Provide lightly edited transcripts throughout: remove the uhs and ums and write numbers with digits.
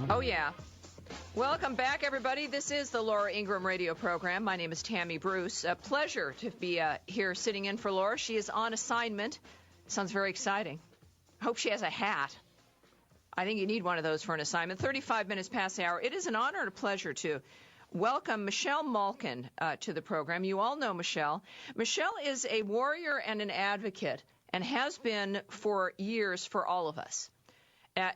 Oh, yeah. Welcome back, everybody. This is the Laura Ingraham Radio Program. My name is Tammy Bruce. A pleasure to be here sitting in for Laura. She is on assignment. Sounds very exciting. Hope she has a hat. I think you need one of those for an assignment. 35 minutes past the hour. It is an honor and a pleasure to welcome Michelle Malkin to the program. You all know Michelle. Michelle is a warrior and an advocate and has been for years for all of us.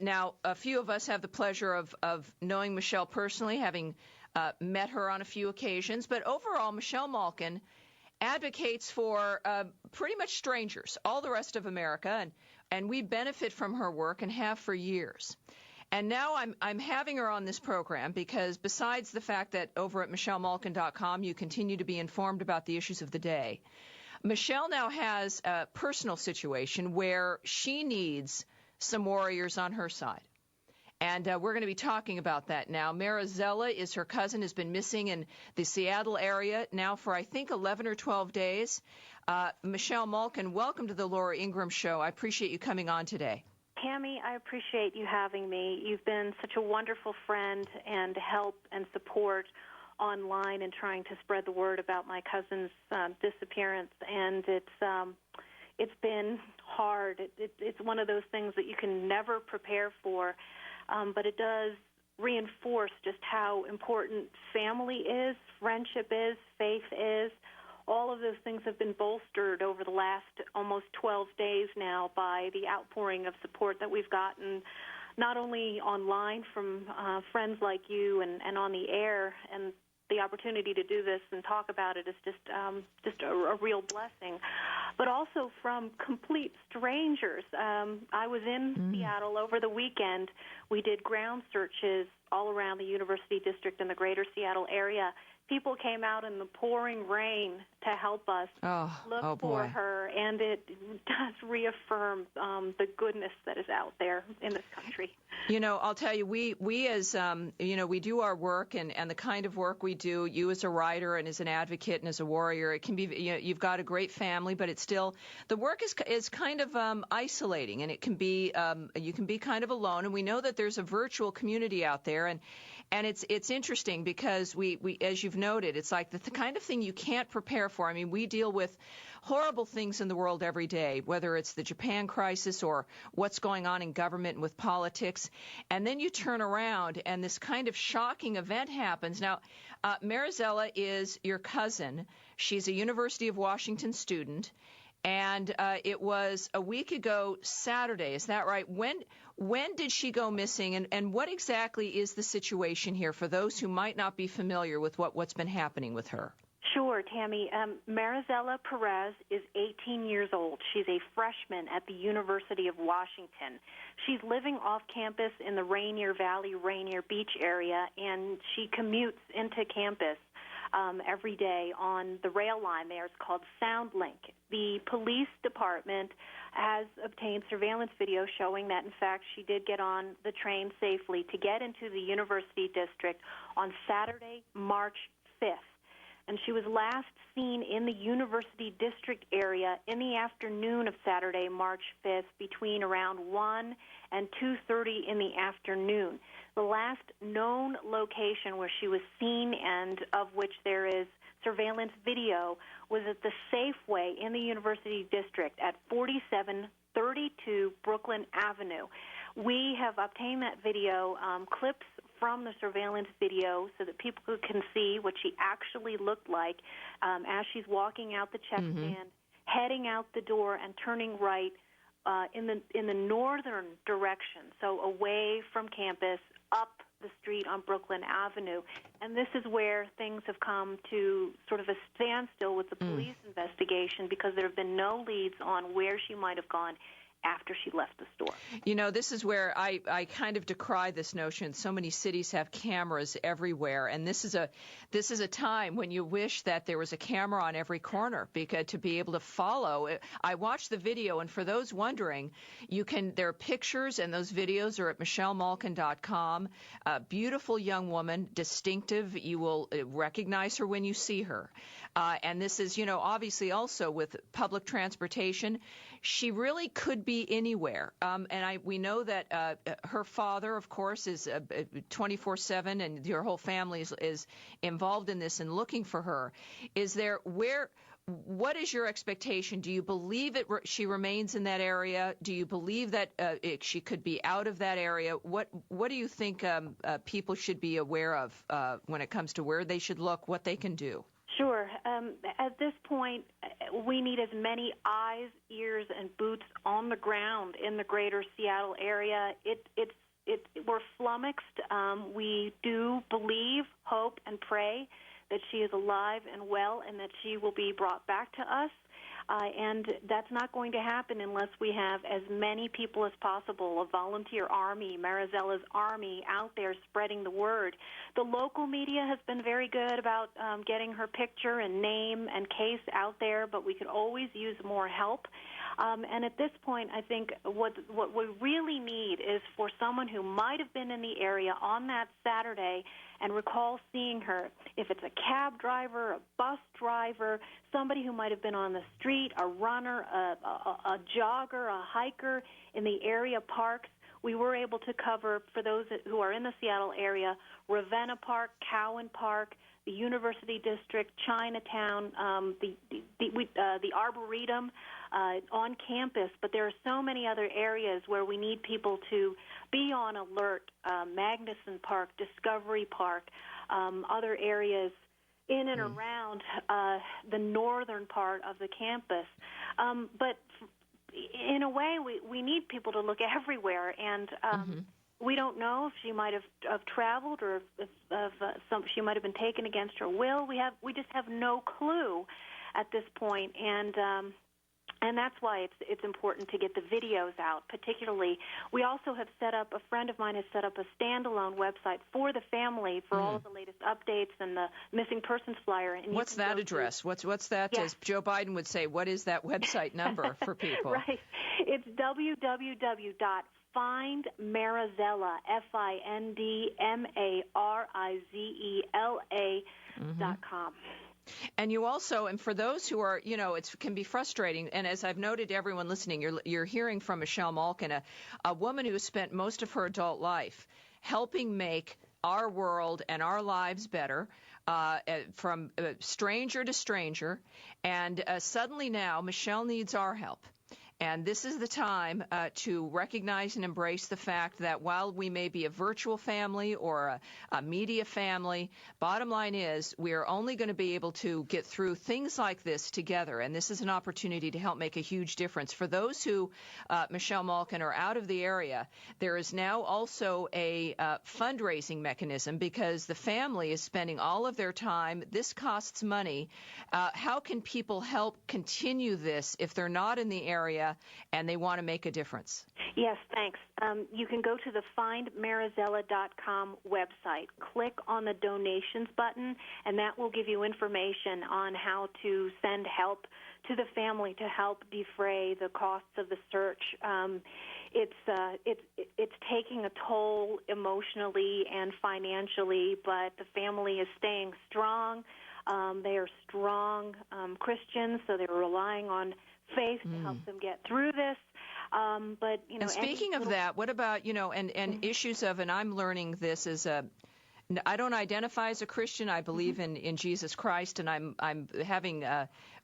Now, a few of us have the pleasure of knowing Michelle personally, having met her on a few occasions. But overall, Michelle Malkin advocates for pretty much strangers, all the rest of America, and we benefit from her work and have for years. And now I'm having her on this program because besides the fact that over at michellemalkin.com you continue to be informed about the issues of the day, Michelle now has a personal situation where she needs some warriors on her side. And we're going to be talking about that now. Marizela is her cousin, has been missing in the Seattle area now for, I think, 11 or 12 days. Michelle Malkin, welcome to the Laura Ingraham Show. I appreciate you coming on today. Tammy, I appreciate you having me. You've been such a wonderful friend and help and support online and trying to spread the word about my cousin's disappearance. And it's been hard. It's one of those things that you can never prepare for, but it does reinforce just how important family is, friendship is, faith is. All of those things have been bolstered over the last almost 12 days now by the outpouring of support that we've gotten, not only online from friends like you and on the air, and the opportunity to do this and talk about it is just a real blessing, but also from complete strangers. I was in Seattle over the weekend. We did ground searches all around the University District and the greater Seattle area. People came out in the pouring rain to help us look for her, and it does reaffirm the goodness that is out there in this country. You know, I'll tell you, we as, we do our work and the kind of work we do, you as a writer and as an advocate and as a warrior, it can be, you've got a great family, but it's still, the work is kind of isolating, and it can be, you can be kind of alone. And we know that there's a virtual community out there, and it's interesting because we as you've noted, it's like the kind of thing you can't prepare for. I mean, we deal with horrible things in the world every day, whether it's the Japan crisis or what's going on in government and with politics. And then you turn around and this kind of shocking event happens. Now, Marizela is your cousin. She's a University of Washington student. And it was a week ago Saturday. Is that right? When did she go missing? And what exactly is the situation here for those who might not be familiar with what's been happening with her? Sure, Tammy. Marizela Perez is 18 years old. She's a freshman at the University of Washington. She's living off campus in the Rainier Valley, Rainier Beach area, and she commutes into campus every day on the rail line there. It's called SoundLink. The police department has obtained surveillance video showing that, in fact, she did get on the train safely to get into the University District on Saturday, March 5th. And she was last seen in the University District area in the afternoon of Saturday, March 5th, between around 1 and 2:30 in the afternoon. The last known location where she was seen and of which there is surveillance video was at the Safeway in the University District at 4732 Brooklyn Avenue. We have obtained that video, clips from the surveillance video so that people can see what she actually looked like as she's walking out the check stand, heading out the door and turning right in the northern direction, so away from campus, up the street on Brooklyn Avenue. And this is where things have come to sort of a standstill with the police investigation because there have been no leads on where she might have gone after she left the store. You know, this is where I kind of decry this notion. So many cities have cameras everywhere, and this is a time when you wish that there was a camera on every corner because to be able to follow. I watched the video, and for those wondering, there are pictures, and those videos are at michellemalkin.com. A beautiful young woman, distinctive. You will recognize her when you see her. And this is, obviously also with public transportation. she really could be anywhere. We know that her father, of course, is 24/7, and your whole family is involved in this and looking for her. What is your expectation? Do you believe she remains in that area? Do you believe that she could be out of that area? What do you think people should be aware of when it comes to where they should look, what they can do? Sure. At this point, we need as many eyes, ears, and boots on the ground in the greater Seattle area. We're flummoxed. We do believe, hope, and pray that she is alive and well and that she will be brought back to us. And that's not going to happen unless we have as many people as possible, a volunteer army, Marizela's army, out there spreading the word. The local media has been very good about getting her picture and name and case out there, but we could always use more help. And at this point, I think what we really need is for someone who might have been in the area on that Saturday and recall seeing her, if it's a cab driver, a bus driver, somebody who might have been on the street, a runner, a jogger, a hiker in the area parks. We were able to cover, for those who are in the Seattle area, Ravenna Park, Cowan Park, the University District, Chinatown, the Arboretum on campus. But there are so many other areas where we need people to be on alert, Magnuson Park, Discovery Park, other areas in and around the northern part of the campus. But in a way, we need people to look everywhere, and we don't know if she might have traveled or if she might have been taken against her will. We just have no clue at this point, and that's why it's important to get the videos out. Particularly, we also have set up. A friend of mine has set up a standalone website for the family for all of the latest updates and the missing persons flyer. And what's that address? What's that? Yeah. As Joe Biden would say, what is that website number for people? Right, it's www.findmarizela FindMarizela.com. And you also, and for those who are, it can be frustrating. And as I've noted to everyone listening, you're hearing from Michelle Malkin, a woman who has spent most of her adult life helping make our world and our lives better, from stranger to stranger. And suddenly now, Michelle needs our help. And this is the time to recognize and embrace the fact that while we may be a virtual family or a media family, bottom line is we are only going to be able to get through things like this together. And this is an opportunity to help make a huge difference. For those who, Michelle Malkin, are out of the area, there is now also a fundraising mechanism because the family is spending all of their time. This costs money. How can people help continue this if they're not in the area and they want to make a difference? Yes, thanks. You can go to the FindMarizela.com website. Click on the donations button, and that will give you information on how to send help to the family to help defray the costs of the search. It's taking a toll emotionally and financially, but the family is staying strong. They are strong Christians, so they're relying on faith to help them get through this. But and speaking of that, what about and issues of, and I'm learning this as I don't identify as a Christian. I believe in Jesus Christ, and I'm having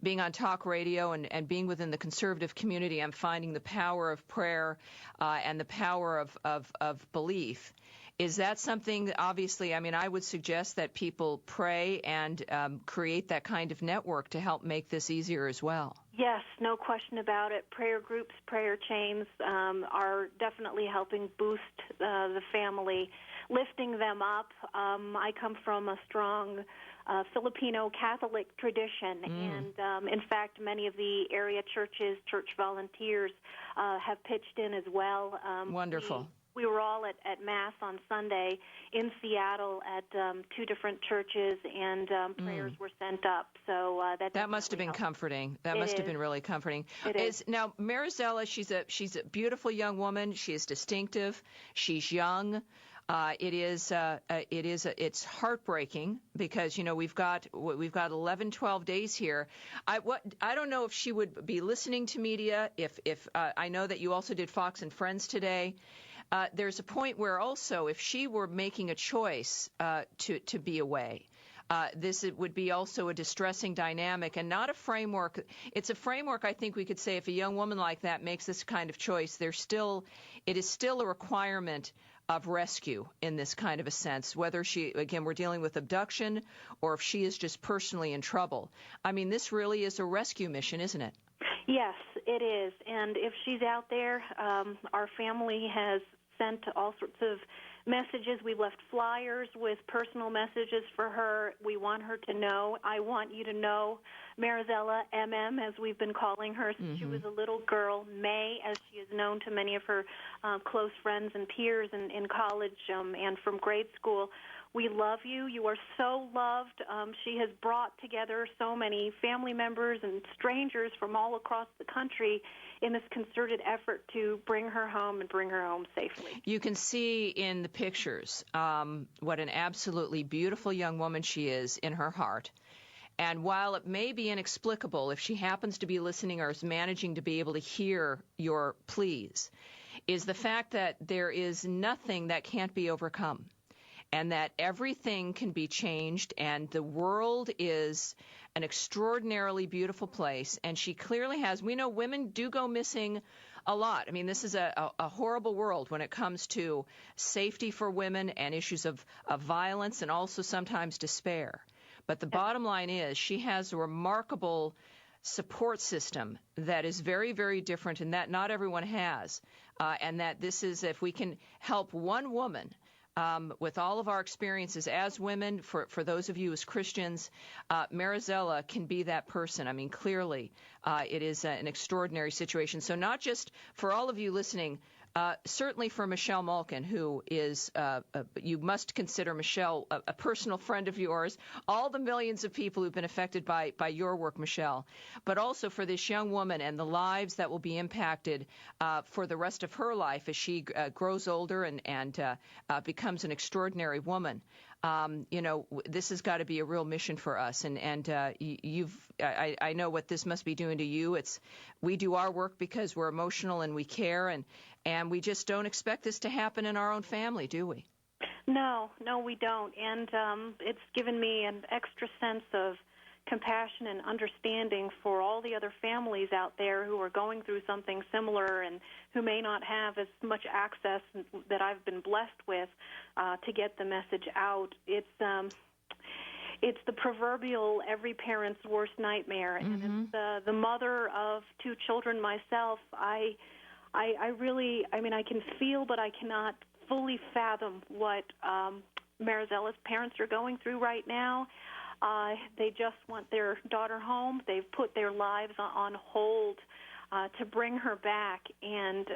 being on talk radio and being within the conservative community. I'm finding the power of prayer and the power of belief. Is that something, obviously, I would suggest that people pray and create that kind of network to help make this easier as well. Yes, no question about it. Prayer groups, prayer chains are definitely helping boost the family, lifting them up. I come from a strong Filipino Catholic tradition, and in fact, many of the area churches, church volunteers have pitched in as well. Wonderful. We were all at Mass on Sunday in Seattle at two different churches, and prayers were sent up. So that must have been comforting. That must have been really comforting. It is. Now, Marizela, she's a beautiful young woman. She is distinctive. She's young. It's heartbreaking because, we've got 11, 12 days here. I don't know if she would be listening to media. If I know that you also did Fox and Friends today. There's a point where also if she were making a choice to be away, it would be also a distressing dynamic and not a framework. It's a framework, I think we could say, if a young woman like that makes this kind of choice, it is still a requirement of rescue in this kind of a sense, whether we're dealing with abduction or if she is just personally in trouble. I mean, this really is a rescue mission, isn't it? Yes, it is. And if she's out there, our family has sent all sorts of messages. We've left flyers with personal messages for her. We want her to know. I want you to know Marizela, MM, as we've been calling her since she was a little girl, May, as she is known to many of her close friends and peers in college and from grade school. We love you. You are so loved. She has brought together so many family members and strangers from all across the country in this concerted effort to bring her home and bring her home safely. You can see in the pictures what an absolutely beautiful young woman she is in her heart. And while it may be inexplicable if she happens to be listening or is managing to be able to hear your pleas, is the fact that there is nothing that can't be overcome. And that everything can be changed, and the world is an extraordinarily beautiful place. And she clearly has. We know women do go missing a lot. I mean, this is a horrible world when it comes to safety for women and issues of violence and also sometimes despair. But the bottom line is she has a remarkable support system that is very, very different and that not everyone has. And that this is, if we can help one woman with all of our experiences as women, for those of you as Christians, Marizela can be that person. I mean, clearly, it is an extraordinary situation. So not just for all of you listening, certainly for Michelle Malkin, who is, you must consider Michelle a personal friend of yours, all the millions of people who've been affected by your work, Michelle, but also for this young woman and the lives that will be impacted for the rest of her life as she grows older and becomes an extraordinary woman. This has got to be a real mission for us. And I know what this must be doing to you. We do our work because we're emotional and we care, and we just don't expect this to happen in our own family, do we? No, we don't. And it's given me an extra sense of compassion and understanding for all the other families out there who are going through something similar and who may not have as much access that I've been blessed with to get the message out. It's the proverbial every parent's worst nightmare, and it's the mother of two children myself. I can feel, but I cannot fully fathom what Marizela's parents are going through right now. They just want their daughter home. They've put their lives on hold to bring her back, and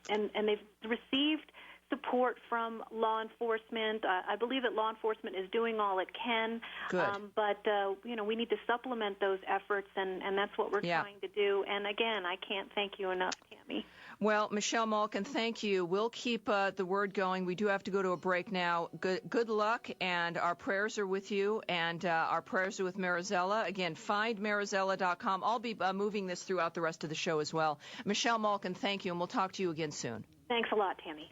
they've received support from law enforcement. I believe that law enforcement is doing all it can. Good. But we need to supplement those efforts, and that's what we're trying to do. And again, I can't thank you enough, Tammy. Well, Michelle Malkin, thank you. We'll keep the word going. We do have to go to a break now. Good luck, and our prayers are with you, and our prayers are with Marizela. Again, findmarizela.com. I'll be moving this throughout the rest of the show as well. Michelle Malkin, thank you, and we'll talk to you again soon. Thanks a lot, Tammy.